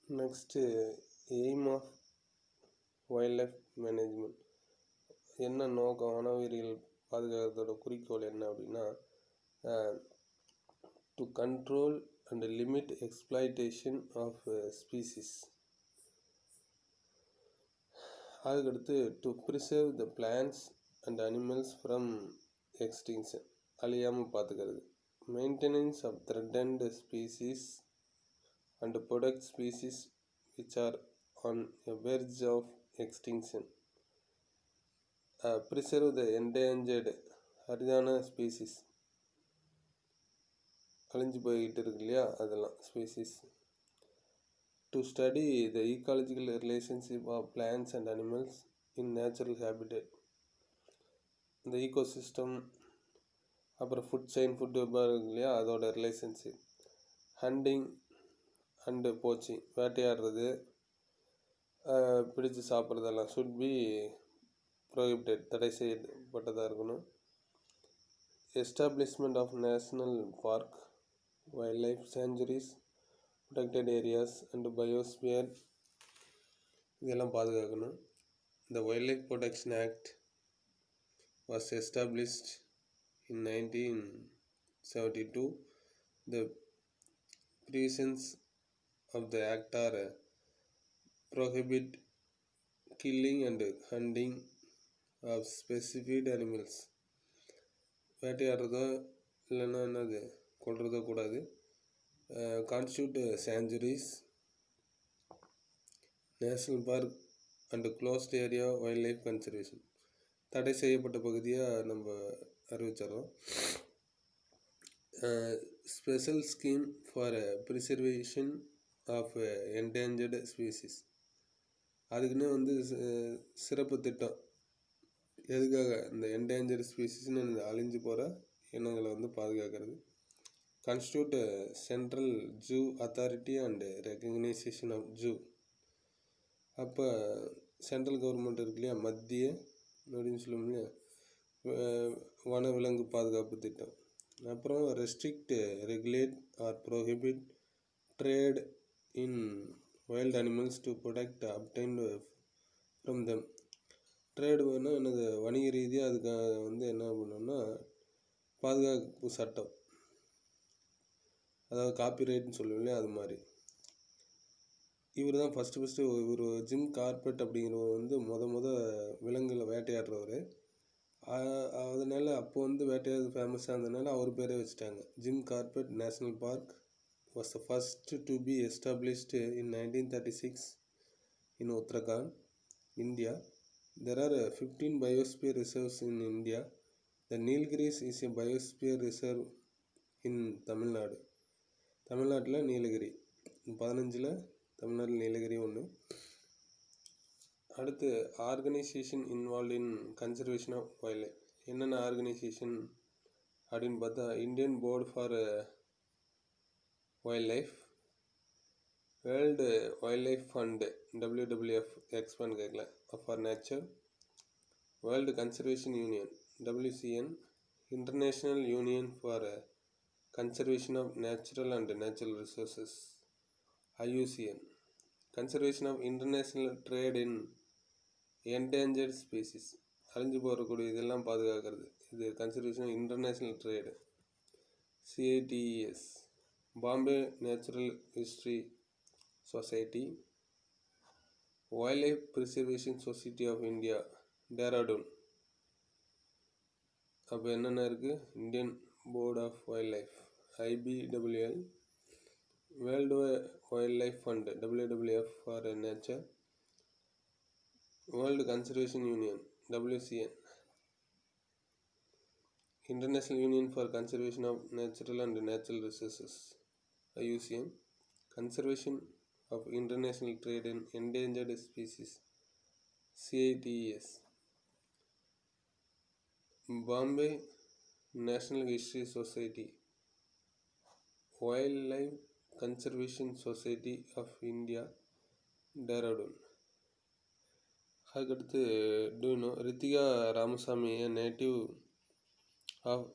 Next aim of wild life management. என்ன நோக்கம், வனவுயிரியல் பாதுகாக்கிறதோட குறிக்கோள் என்ன அப்படின்னா, to control and limit exploitation of species. அதுக்கடுத்து to preserve the plants and animals from extinction, அழியாமல் பார்த்துக்கிறது. Maintenance of threatened species and protect species which are on a verge of extinction. Preserve the endangered, அரிதான species, அழிஞ்சு போய்கிட்டு இருக்கு இல்லையா, அதெல்லாம் species. To study the ecological relationship of plants and animals in natural habitat. இந்த ecosystem, அப்புறம் food chain, food இருக்கு இல்லையா, அதோட ரிலேஷன்ஷிப். ஹண்டிங் அண்டு போச்சிங், வேட்டையாடுறது, பிடிச்சு சாப்பிட்றதெல்லாம் ஷுட் பி ப்ரோஹிபிட்டட், தடை செய்யப்பட்டதாக இருக்கணும். Establishment of national park, wildlife sanctuaries, protected areas and biosphere, இதெல்லாம் பாதுகாக்கணும். The Wildlife Protection Act was established in 1972. The provisions of the act are prohibit killing and hunting of specified animals. வேட்டையாடுறதோ இல்லைன்னா என்னது கொல்றதோ கூடாது. Constitute sanctuaries, national park and closed area wild life conservation, தடை செய்யப்பட்ட பகுதியாக நம்ம அறிவிச்சிடறோம். Special scheme for preservation of endangered species, அதுக்குன்னு சிறப்பு திட்டம். எதுக்காக? இந்த என்டேஞ்சர்டு ஸ்பீசிஸ்னு அழிஞ்சு போகிற இனங்களை பாதுகாக்கிறது. Constitute central zoo authority and recognition of zoo. அப்போ சென்ட்ரல் கவர்மெண்ட் இருக்கு இல்லையா, மத்திய அப்படின்னு சொல்லுவோம் இல்லையா, வன விலங்கு பாதுகாப்பு திட்டம். அப்புறம் restrict, regulate or prohibit trade in wild animals to protect obtained from them. Trade வேணால் என்னது, வணிக ரீதியாக அதுக்கு என்ன பண்ணோம்னா பாதுகாப்பு சட்டம், அதாவது காப்பிரைட்னு சொல்லுவோம் இல்லையா, அது மாதிரி. இவர் தான் ஃபஸ்ட்டு இவர் ஜிம் கார்பெட் அப்படிங்கிறவர் முத விலங்குகளை வேட்டையாடுறவர். அதனால் அப்போ வேட்டையாடு ஃபேமஸாக இருந்ததுனால அவர் பேரே வச்சுட்டாங்க. Jim Corbett national park was the first to be established in 1936 in Uttarakhand, India. There are 15 biosphere reserves in India. The Nilgiris is a biosphere reserve in Tamil Nadu. தமிழ்நாட்டில் நீலகிரி 15ல் தமிழ்நாட்டில் நீலகிரி ஒன்று. அடுத்து organisation involve in conservation of wild life. என்னென்ன organisation அப்படின்னு பார்த்தா, Indian board for wild life, world wild life fund WWF, expand கேட்கல, for nature, world conservation union WCN, international union for conservation of natural and natural resources IUCN, conservation of international trade in endangered species, அழிஞ்சு போகக்கூடிய இதெல்லாம் பாதுகாக்கிறது. இது conservation of international trade CITES, Bombay natural history society, wild life preservation society of India Dehradun. அப்போ என்னென்ன இருக்குது? Indian board of wild life IBWL, world wild life fund WWF for nature, world conservation union WCN, international union for conservation of natural and natural resources IUCN, conservation of international trade in endangered species CITES, Bombay national history society, wild life conservation society of India Dehradun. அதுக்கடுத்து டூனோ, Rithika Ramasamy, native of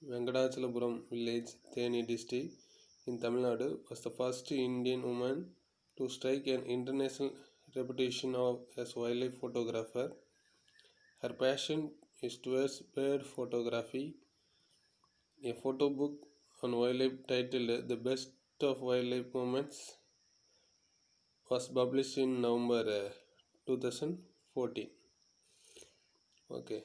Venkatachalapuram village, Theni district in Tamil Nadu, was the first Indian woman to strike an international reputation as wildlife photographer. Her passion is towards bird photography. A photo book on wildlife titled The Best of Wildlife Moments was published in November 2014. Okay.